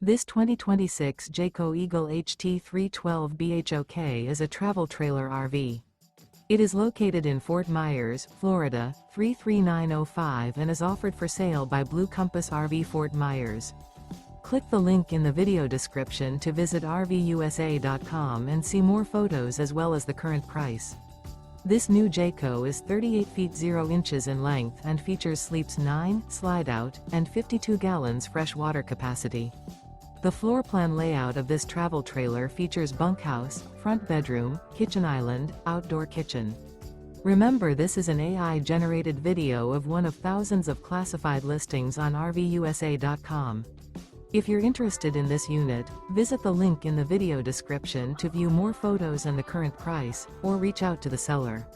This 2026 Jayco Eagle HT 312 BHOK is a travel trailer RV. It is located in Fort Myers, Florida, 33905 and is offered for sale by Blue Compass RV Fort Myers. Click the link in the video description to visit RVUSA.com and see more photos as well as the current price. This new Jayco is 38 feet 0 inches in length and features sleeps 9, slide-out, and 52 gallons fresh water capacity. The floor plan layout of this travel trailer features bunkhouse, front bedroom, kitchen island, outdoor kitchen. Remember, this is an AI-generated video of one of thousands of classified listings on RVUSA.com. If you're interested in this unit, visit the link in the video description to view more photos and the current price, or reach out to the seller.